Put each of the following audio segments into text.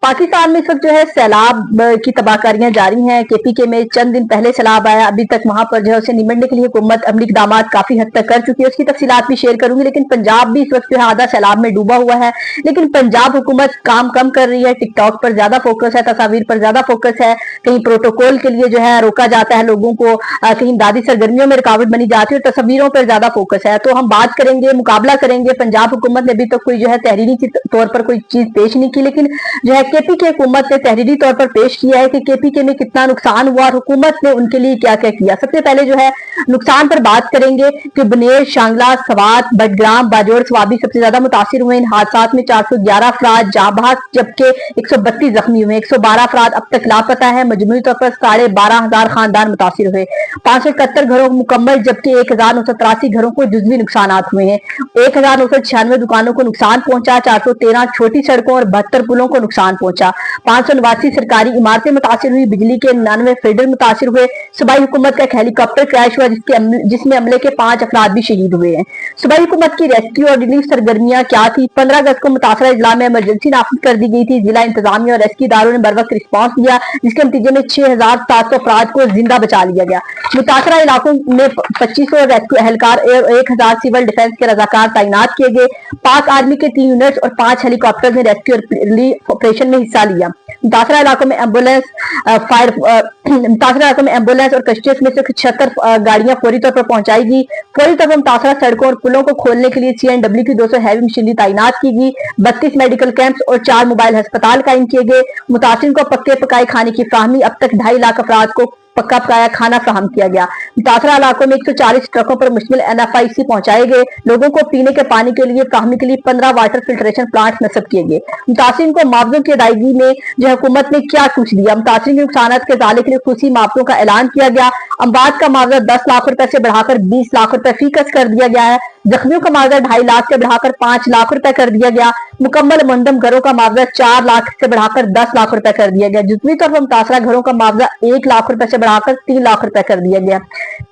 पाकिस्तान में इस वक्त जो है सैलाब की तबाहकारियां जारी हैं। केपीके में चंद दिन पहले सैलाब आया, अभी तक वहां पर जो है उसे निमटने के लिए हुकूमत अमली इकदाम काफी हद तक कर चुकी है। उसकी तफसीलात भी शेयर करूंगी। लेकिन पंजाब भी इस वक्त जो है आधा सैलाब में डूबा हुआ है। लेकिन पंजाब हुकूमत काम कम कर रही है। टिकटॉक पर ज्यादा फोकस है, तस्वीर पर ज्यादा फोकस है। कहीं प्रोटोकॉल के लिए जो है रोका जाता है लोगों को, कहीं दादी सरगर्मियों में रुकावट बनी जाती है और तस्वीरों पर ज्यादा फोकस है। तो हम बात करेंगे, मुकाबला करेंगे। पंजाब हुकूमत ने अभी तक कोई जो है तहरीरी तौर पर कोई चीज पेश नहीं की, लेकिन जो है केपीके हुकूमत ने तहरीरी तौर पर पेश किया है कि केपीके में कितना नुकसान हुआ और हुकूमत ने उनके लिए क्या क्या किया। सबसे पहले जो है नुकसान पर बात करेंगे कि बनेर, शांगला, सवात, बडग्राम, बाजोड़, स्वाबी सबसे ज्यादा मुतासिर हुए। इन हादसा में 411 अफराद जाँ बहक जबकि 132 जख्मी हुए। 112 अफराद अब तक लापता है। मजमूई तौर पर 12,500 खानदान मुतासिर हुए। 571 घरों को मुकम्मल जबकि 1983 घरों को जुजवी नुकसान हुए हैं। 1996 दुकानों को नुकसान पहुंचा। 413 छोटी सड़कों और 72 पुलों को नुकसान पहुंचा। 589 सरकारी इमारतें मुतासिर हुई। बिजली के 99 फीडर मुतासिर हुए। सूबाई हुकूमत का एक हेलीकॉप्टर क्रैश हुआ जिसमें अमले के 5 अफराद भी शहीद हुए हैं। सूबाई हुकूमत की रेस्क्यू और रिलीफ सरगर्मियां क्या थी? 15 अगस्त को मुतासरा इजला में इमरजेंसी नाफिज कर दी गई थी। जिला इंतजामिया और रेस्क्यू इदारों ने बर वक्त रिस्पॉन्स दिया, जिसके नतीजे में 6,700 अफराद को जिंदा बचा लिया गया। मुतासरा इलाकों में 2500 रेस्क्यू एहलकार और 1000 सिविल डिफेंस के रजाकार तैनात किए गए। पाक आर्मी के 3 यूनिट्स और 5 हेलीकॉप्टर ने रेस्क्यू और रिलीफ ऑपरेशन में हिस्सा लिया। मुतासरा इलाकों में एम्बुलेंस और कश्तियों में से 76 गाड़ियां फौरी तौर पर पहुंचाई गई। फौरी तौर पर मुतासरा सड़कों और पुलों को खोलने के लिए CNW की 200 हैवी मशीनरी तैनात की गई। 32 मेडिकल कैंप्स और 4 मोबाइल अस्पताल कायम किए गए। मुतासिर को पक्के पकाए खाने की फराहमी, अब तक 2.5 लाख अफराद को पक्का पकाया खाना फराहम किया गया। मुतासरा इलाकों में 140 ट्रकों पर मुश्तमिल NFIC पहुंचाए गए। लोगों को पीने के पानी के लिए फराहमी के लिए 15 वाटर फिल्ट्रेशन प्लांट नस्ब किए गए। मुतासिर को मुआवजों की अदायगी में जो हुकूमत ने क्या कुछ दिया? मुतासिर के नुकसान के इजाले के लिए खुशी मुआवजों का ऐलान किया गया। अमवात का मुआवजा 10 लाख रुपए से बढ़ाकर 20 लाख रुपए फीकस कर दिया गया है। जख्मियों का मुआवजा 2.5 लाख से बढ़ाकर 5 लाख रुपए कर दिया गया। मुकम्मल मुंदम घरों का मुआवजा 4 लाख से बढ़ाकर 10 लाख रुपए कर दिया गया। जुजवी तौर पर मुतासरा घरों का मुआवजा 1 लाख रुपए से बढ़ाकर 3 लाख रुपए कर दिया गया।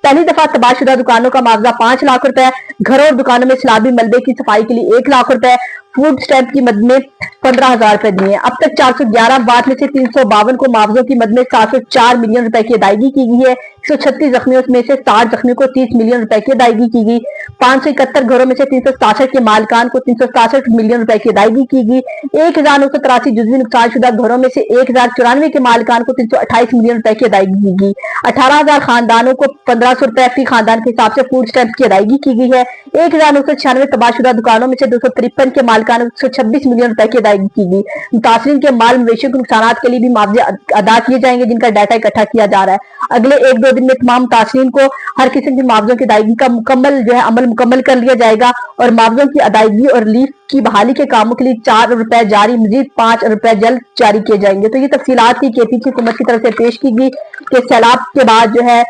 पहली दफा तबाहशुदा दुकानों का मुआवजा 5 लाख रुपए, घरों और दुकानों में सैलाबी मलबे की सफाई के लिए 1 लाख रुपए, फूड स्टैंप की मद में 15,000 रुपए दिए। अब तक 411 अमवात में से 352 को मुआवजों की मद में 704 मिलियन रुपए की अदायगी की गई है। 136 जख्मियों में से 60 जख्मियों को 30 मिलियन रुपए की अदायगी की गई। 571 घरों में से 367 के मालिकान को 367 मिलियन रुपए की अदायगी की गई। 1983 जुजवी नुकसान शुदा घरों में से 1094 के मालिकान को 328 मिलियन रुपए की अदायगी की गई। 18,000 खानदानों को 1500 रुपए फी खानदान के हिसाब से फूड स्टैंप की अदायगी की गई है। 1996 तबाहशुदा दुकानों में से 253 के मालिकान को 126 मिलियन रुपए की अदायगी की गई। मुतासरीन के माल मवेशियों के नुकसान के लिए भी मुआवजे अदा किए जाएंगे, जिनका डाटा इकट्ठा किया जा रहा है। अगले 1-2 दिन में तमाम मुतासरीन को हर किस्म की मुआवजों की अदायगी का मुकम्मल जो है अमल मुकम्मल कर लिया जाएगा और मुआवजों की अदायगी और रिलीफ की बहाली के कामों के लिए 4 रुपए जारी, मजीद 5 रुपए जल्द जारी किए जाएंगे। तो ये तफसीलात की केपीके हुकूमत की तरफ से पेश की गई कि सैलाब के बाद जो है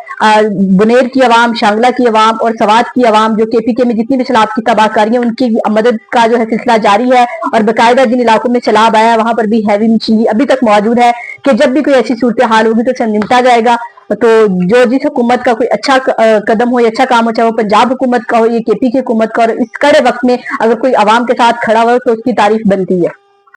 बुनेर की अवाम, शांगला की अवाम और सवात की अवाम जो केपीके में जितनी भी सैलाब की तबाहकारियां उनकी मदद का जो है सिलसिला जारी है और बाकायदा जिन इलाकों में सैलाब आया वहां पर भी हैवी मशीनरी अभी तक मौजूद है कि जब भी कोई ऐसी सूरत हाल होगी तो उसे निपटा जाएगा। तो जो जिस हुकूमत का कोई अच्छा कदम हो या अच्छा काम हो, चाहे वो पंजाब हुकूमत का हो या केपीके हुकूमत का, और इस कड़े वक्त में अगर कोई अवाम के साथ खड़ा हो तो उसकी तारीफ बनती है।